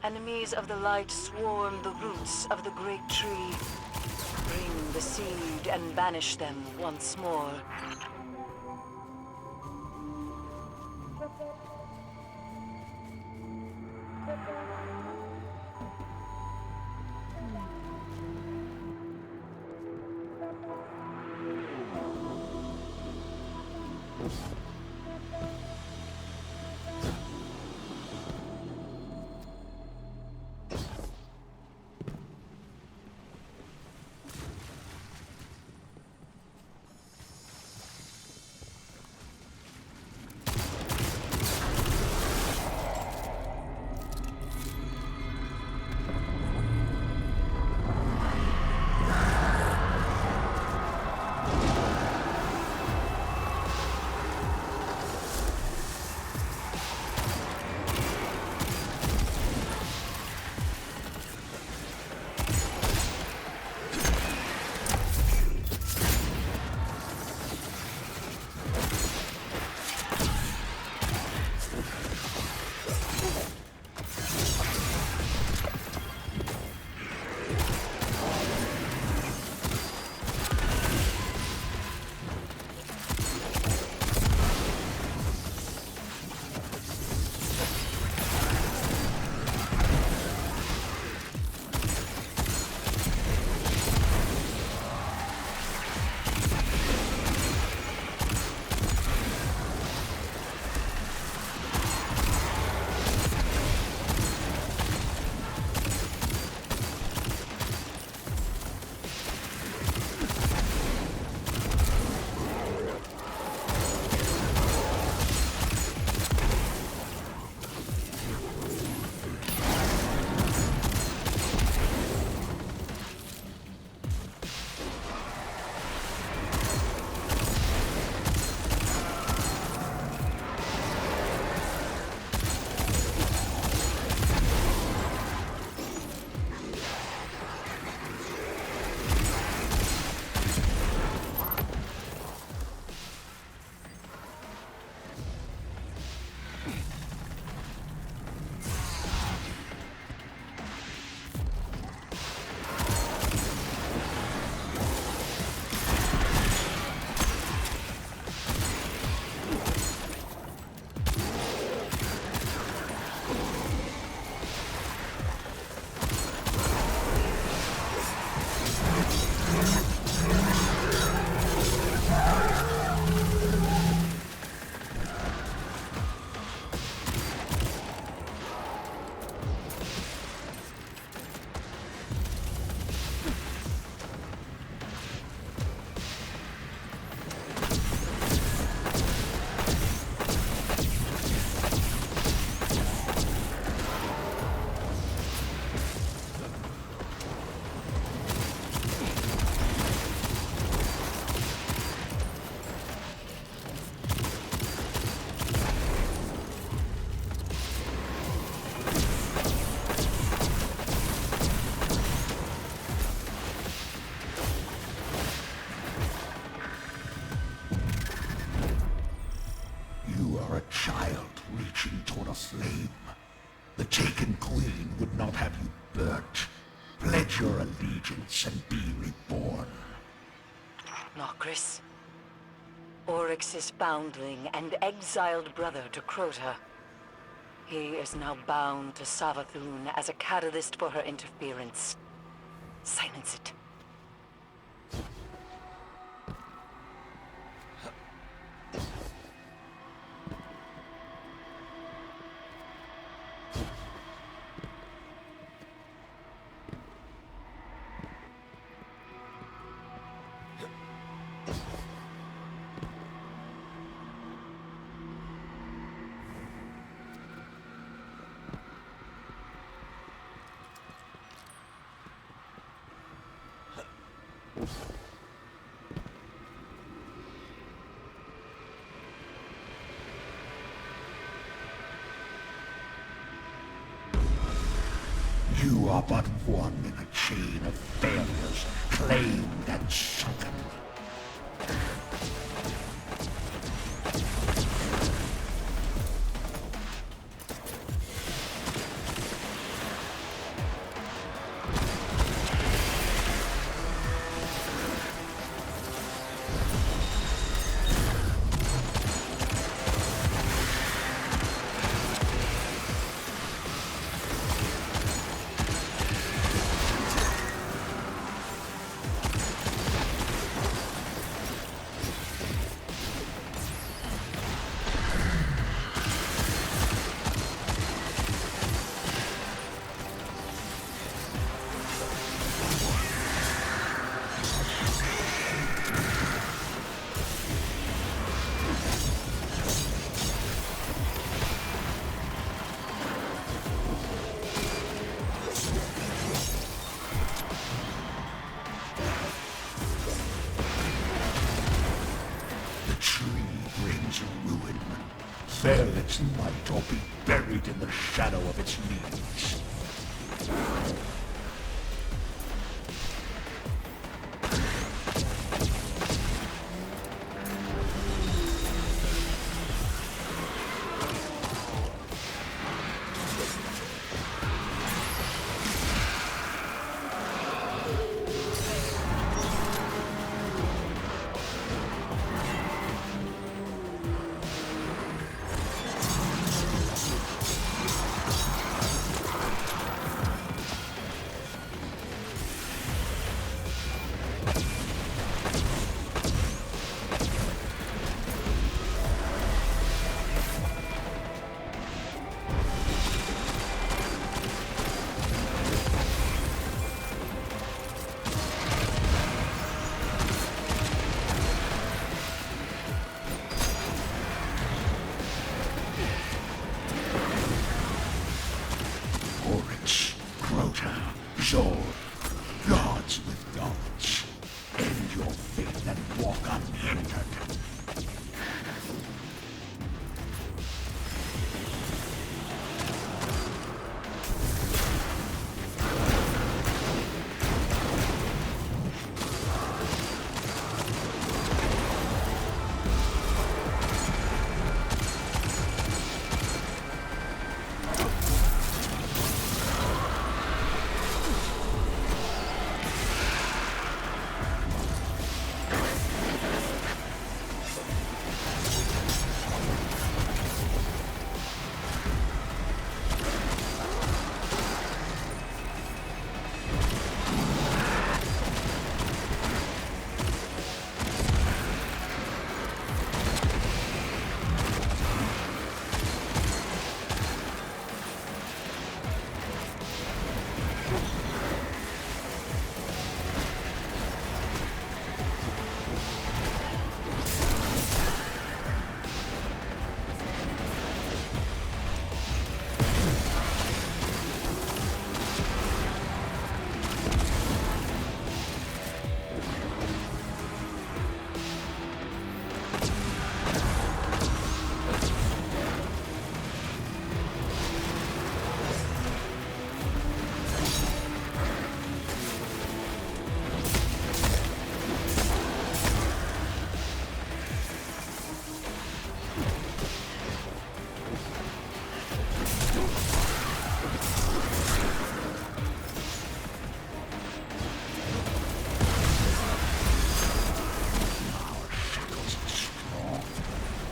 Enemies of the light swarm the roots of the great tree. Bring the seed and banish them once more. The Taken Queen would not have you burnt. Pledge your allegiance and be reborn. Nokris. Oryx's boundling and exiled brother to Crota. He is now bound to Savathûn as a catalyst for her interference. Silence it. You are but one in a chain of failures, claimed and sunken. Expel its might or be buried in the shadow of its leaves. Oryx, Crota, Zor, gods with gods. End your fate and walk unhindered.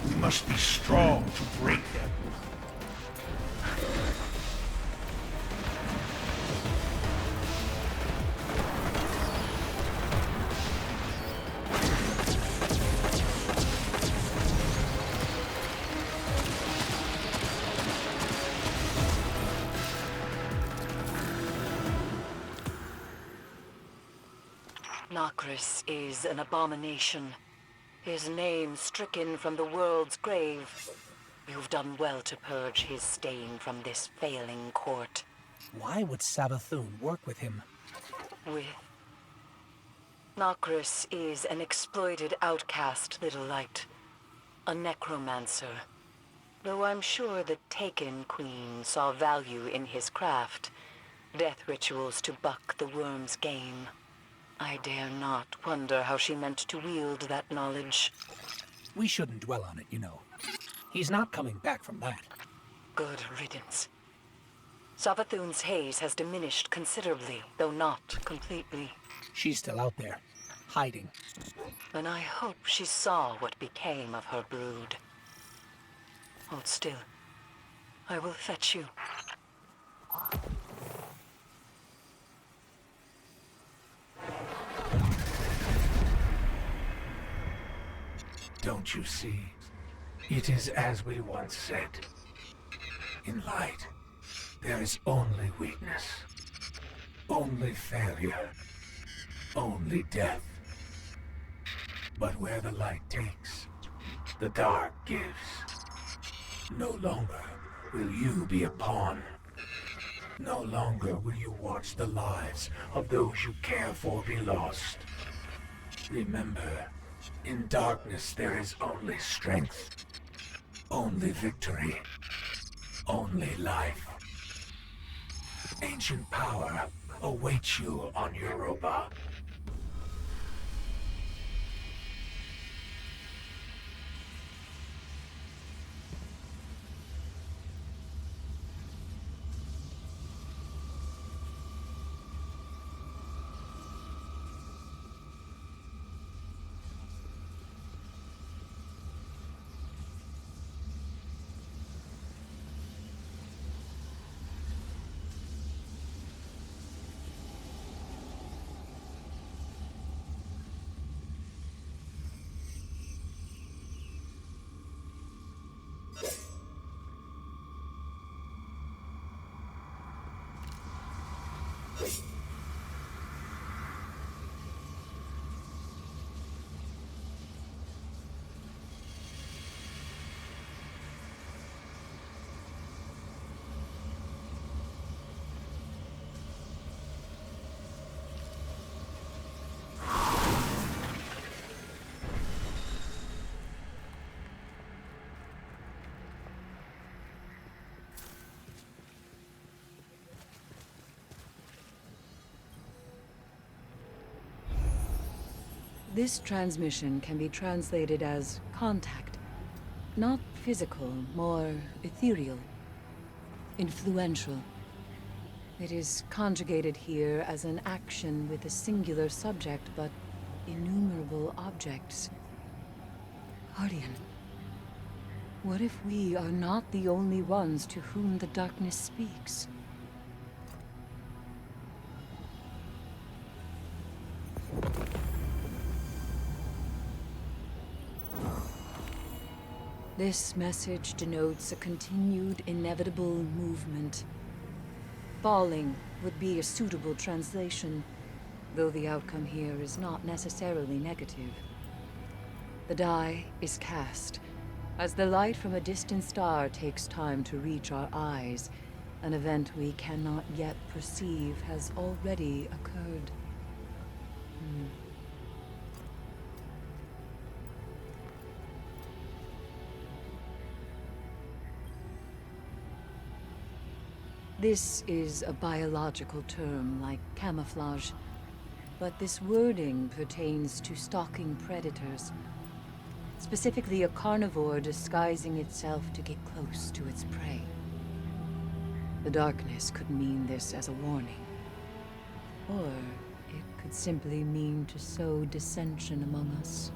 We must be strong to break them. Nokris is an abomination. His name stricken from the world's grave. You've done well to purge his stain from this failing court. Why would Savathun work with him? Nokris is an exploited outcast, Little Light. A necromancer. Though I'm sure the Taken Queen saw value in his craft. Death rituals to buck the worm's game. I dare not wonder how she meant to wield that knowledge. We shouldn't dwell on it, you know. He's not coming back from that. Good riddance. Savathun's haze has diminished considerably, though not completely. She's still out there, hiding. And I hope she saw what became of her brood. Hold still. I will fetch you. Don't you see? It is as we once said. In light, there is only weakness. Only failure. Only death. But where the light takes, the dark gives. No longer will you be a pawn. No longer will you watch the lives of those you care for be lost. Remember, in darkness there is only strength. Only victory. Only life. Ancient power awaits you on Europa. This transmission can be translated as contact. Not physical, more ethereal. Influential. It is conjugated here as an action with a singular subject, but innumerable objects. Guardian, what if we are not the only ones to whom the darkness speaks? This message denotes a continued, inevitable movement. Falling would be a suitable translation, though the outcome here is not necessarily negative. The die is cast. As the light from a distant star takes time to reach our eyes, an event we cannot yet perceive has already occurred. This is a biological term, like camouflage, but this wording pertains to stalking predators, specifically a carnivore disguising itself to get close to its prey. The darkness could mean this as a warning, or it could simply mean to sow dissension among us.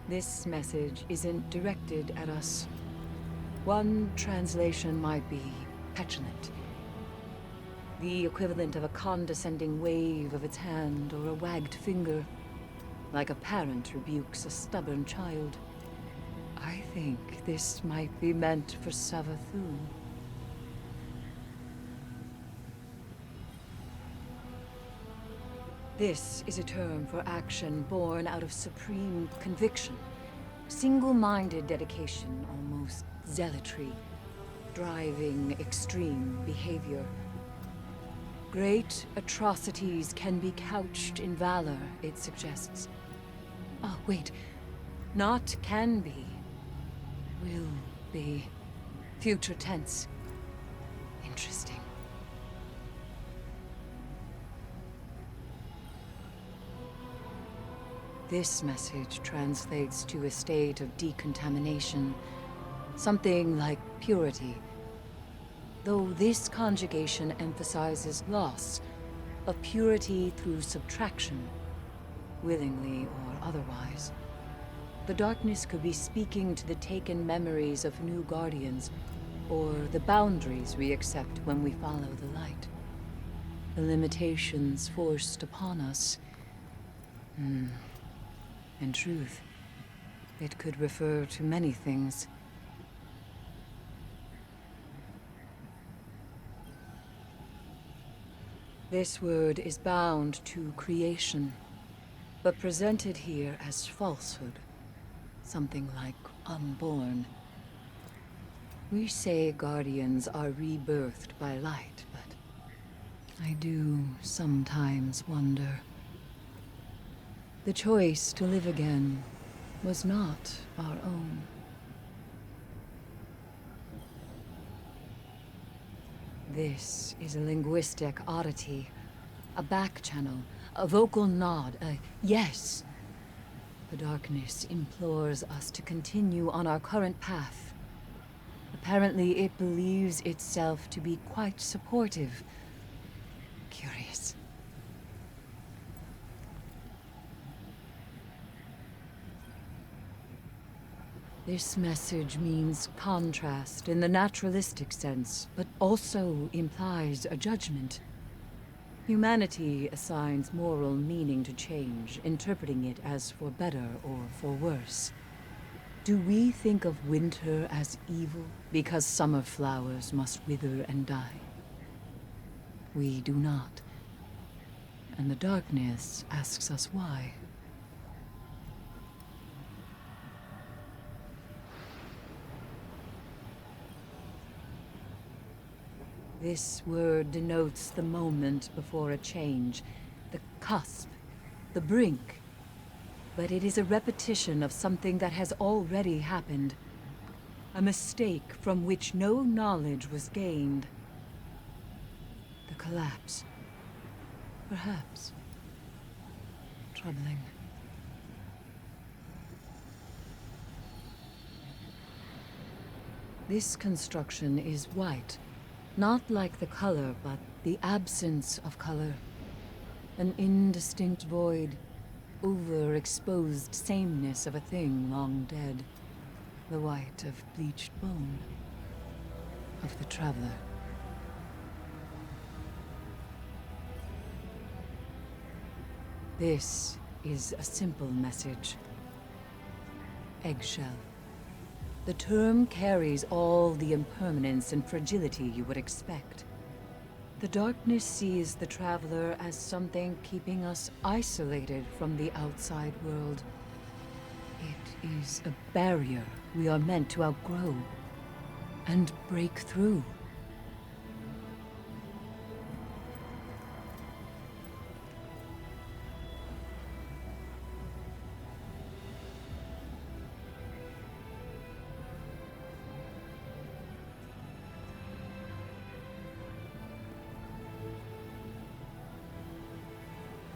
This message isn't directed at us. One translation might be petulant. The equivalent of a condescending wave of its hand or a wagged finger, like a parent rebukes a stubborn child. I think this might be meant for Savathun. This is a term for action born out of supreme conviction. Single-minded dedication, almost zealotry, driving extreme behavior. Great atrocities can be couched in valor, it suggests. Oh, wait. Not can be. Will be. Future tense. Interesting. This message translates to a state of decontamination, something like purity. Though this conjugation emphasizes loss of purity through subtraction, willingly or otherwise. The darkness could be speaking to the taken memories of new guardians, or the boundaries we accept when we follow the light. The limitations forced upon us. In truth, it could refer to many things. This word is bound to creation, but presented here as falsehood. Something like unborn. We say guardians are rebirthed by light, but I do sometimes wonder. The choice to live again was not our own. This is a linguistic oddity, a back channel, a vocal nod, a yes. The darkness implores us to continue on our current path. Apparently, it believes itself to be quite supportive. Curious. This message means contrast in the naturalistic sense, but also implies a judgment. Humanity assigns moral meaning to change, interpreting it as for better or for worse. Do we think of winter as evil because summer flowers must wither and die? We do not. And the darkness asks us why. This word denotes the moment before a change, the cusp, the brink. But it is a repetition of something that has already happened. A mistake from which no knowledge was gained. The collapse. Perhaps. Troubling. This construction is white. Not like the color, but the absence of color. An indistinct void, overexposed sameness of a thing long dead. The white of bleached bone. Of the traveler. This is a simple message. Eggshell. The term carries all the impermanence and fragility you would expect. The darkness sees the traveler as something keeping us isolated from the outside world. It is a barrier we are meant to outgrow and break through.